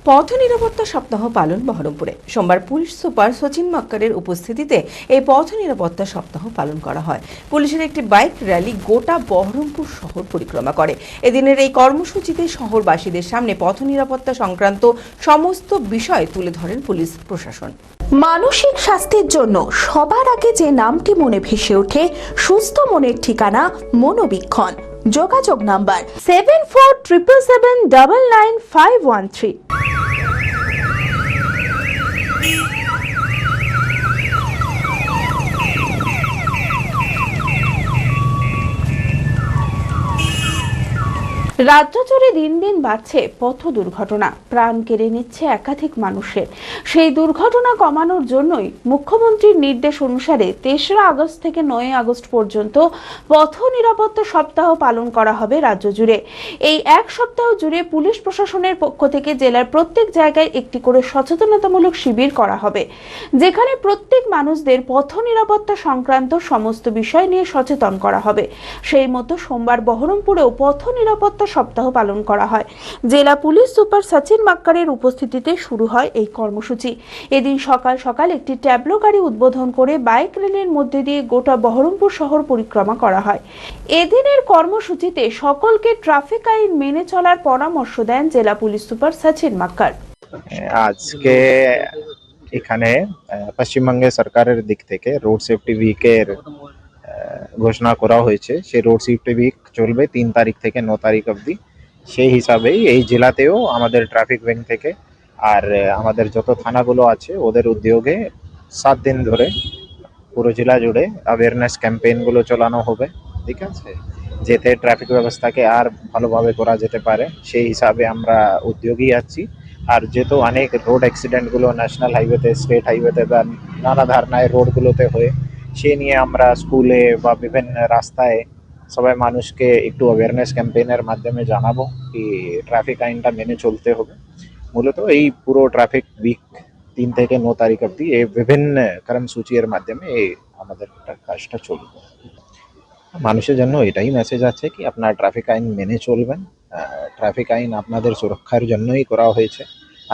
পথ নিরাপত্তা সপ্তাহ পালন বহরমপুরে। সোমবার পুলিশ সুপার সচিন মাক্কারের উপস্থিতিতে এই পথ নিরাপত্তা সপ্তাহ পালন করা হয়। পুলিশের একটি বাইক র্যালি গোটা বহরমপুর শহর পরিক্রমা করে। এদিনের এই কর্মসূচিতে শহরবাসীদের সামনে পথ নিরাপত্তা সংক্রান্ত সমস্ত বিষয় তুলে ধরেন পুলিশ প্রশাসন। মানসিক স্বাস্থ্যের জন্য সবার আগে যে নামটি মনে ভেসে ওঠে, সুস্থ মনের ঠিকানা মনোবীক্ষণ। যোগাযোগ নাম্বার 7477799513। রাজ্য জুড়ে দিন দিন বাড়ছে পথ দুর্ঘটনা, প্রাণ কেড়ে নিচ্ছে একাধিক মানুষের। সেই দুর্ঘটনা কমানোর জন্যই মুখ্যমন্ত্রীর নির্দেশ অনুসারে ৩রা আগস্ট থেকে ৯ আগস্ট পর্যন্ত পথ নিরাপত্তা সপ্তাহ পালন করা হবে রাজ্য জুড়ে। এই এক সপ্তাহ জুড়ে পুলিশ প্রশাসনের পক্ষ থেকে জেলার প্রত্যেক জায়গায় একটি করে সচেতনতামূলক শিবির করা হবে, যেখানে প্রত্যেক মানুষদের পথ নিরাপত্তা সংক্রান্ত সমস্ত বিষয় নিয়ে সচেতন করা হবে। সেই মতো সোমবার বহরমপুরেও পথ নিরাপত্তা সপ্তাহ পালন করা হয়। জেলা পুলিশ সুপার সচিন মাক্কারের উপস্থিতিতে শুরু হয় এই কর্মসূচি। এদিন সকাল সকাল একটি ট্যাবলো গাড়ি উদ্বোধন করে বাইক রেলের মধ্যে দিয়ে গোটা বহরমপুর শহর পরিক্রমা করা হয়। এদিনের কর্মসূচিতে সকলকে ট্রাফিক আইন মেনে চলার পরামর্শ দেন জেলা পুলিশ সুপার সচিন মাক্কার। আজকে এখানে পশ্চিমবঙ্গ সরকারের দিক থেকে রোড সেফটি উইকের ঘোষণা করা হয়েছে। সেই রোড সেফটি উইক চলবে 3 তারিখ থেকে 9 তারিখ অবধি। সেই হিসাবেই এই জেলাতেও আমাদের ট্রাফিক উইং থেকে আর আমাদের যত থানাগুলো আছে ওদের উদ্যোগে 7 দিন ধরে পুরো জেলা জুড়ে অ্যাওয়ারনেস ক্যাম্পেইনগুলো চালানো হবে, ঠিক আছে, যাতে ট্রাফিক ব্যবস্থাকে আর ভালোভাবে করা যেতে পারে। সেই হিসাবে আমরা উদ্যোগী আছি। আর যেহেতু অনেক রোড অ্যাক্সিডেন্টগুলো ন্যাশনাল হাইওয়েতে, স্টেট হাইওয়েতে বা নানা ধরনের রোডগুলোতে হয়, সে নিয়ে আমরা স্কুলে বা বিভিন্ন রাস্তায় সবাই মানুষকে একটু অ্যাওয়ারনেস ক্যাম্পেইনের মাধ্যমে জানাবো কি ট্রাফিক আইনটা মেনে চলতে হবে। মূলত এই পুরো ট্রাফিক উইক 3 থেকে 9 তারিখ অবধি এই বিভিন্ন কর্মসূচির মাধ্যমে আমাদের কাজটা চলবে। মানুষের জন্য এটাই মেসেজ আছে কি আপনার ট্রাফিক আইন মেনে চলবেন। ট্রাফিক আইন আপনাদের সুরক্ষার জন্যই করা হয়েছে।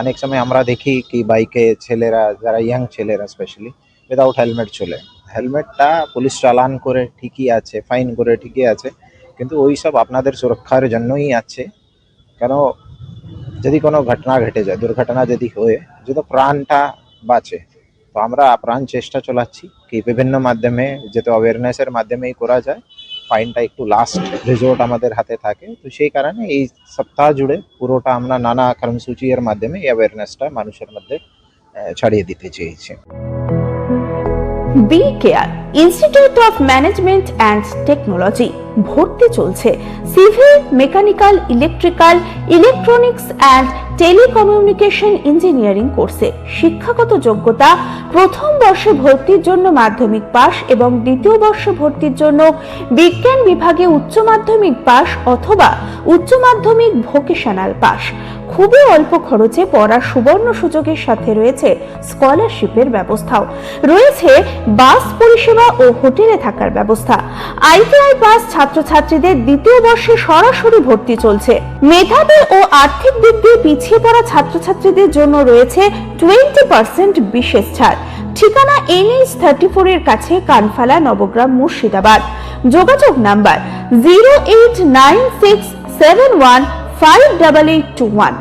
অনেক সময় আমরা দেখি কি বাইকে ছেলেরা, যারা ইয়াং ছেলেরা স্পেশালি, উইদাউট হেলমেট চলে। হেলমেটটা পুলিশ চালান করে ঠিকই আছে, ফাইন করে ঠিকই আছে, কিন্তু ওই সব আপনাদের সুরক্ষার জন্যই আছে। কেন যদি কোনো ঘটনা ঘটে যায়, দুর্ঘটনা যদি হয়, যদি প্রাণটা বাঁচে, তো আমরা প্রাণ চেষ্টা চালাচ্ছি কি বিভিন্ন মাধ্যমে যেহেতু অ্যাওয়ারনেসের মাধ্যমেই করা যায়, ফাইনটা একটু লাস্ট রিজোর্ট আমাদের হাতে থাকে। তো সেই কারণে এই সপ্তাহ জুড়ে পুরোটা আমরা নানা কর্মসূচির মাধ্যমে এই অ্যাওয়ারনেসটা মানুষের মধ্যে ছড়িয়ে দিতে চেয়েছি। B care institute of management and technology ভর্তি চলছে civil, mechanical, electrical, electronics and telecommunication engineering কোর্সে। শিক্ষাগত যোগ্যতা: প্রথম বর্ষে ভর্তির জন্য মাধ্যমিক পাস এবং দ্বিতীয় বর্ষে ভর্তির জন্য বিজ্ঞান বিভাগে উচ্চ মাধ্যমিক পাস অথবা উচ্চ মাধ্যমিক ভোকেশনাল পাস। খুবই অল্প খরচে পড়ার সুবর্ণ সুযোগের সাথে রয়েছে স্কলারশিপের ব্যবস্থাও। রয়েছে বাস পরিষেবা ও হোটেলে থাকার ব্যবস্থা। আইটিআই পাস ছাত্রছাত্রীদের দ্বিতীয় বর্ষে সরাসরি ভর্তি চলছে। মেধাবী ও আর্থিক দিক দিয়ে পিছিয়ে পড়া ছাত্রছাত্রীদের জন্য রয়েছে 20% বিশেষ ছাড়। ঠিকানা NH 34 এর কাছে, কানফালা, নবগ্রাম, মুর্শিদাবাদ। যোগাযোগ নাম্বার 08967158821।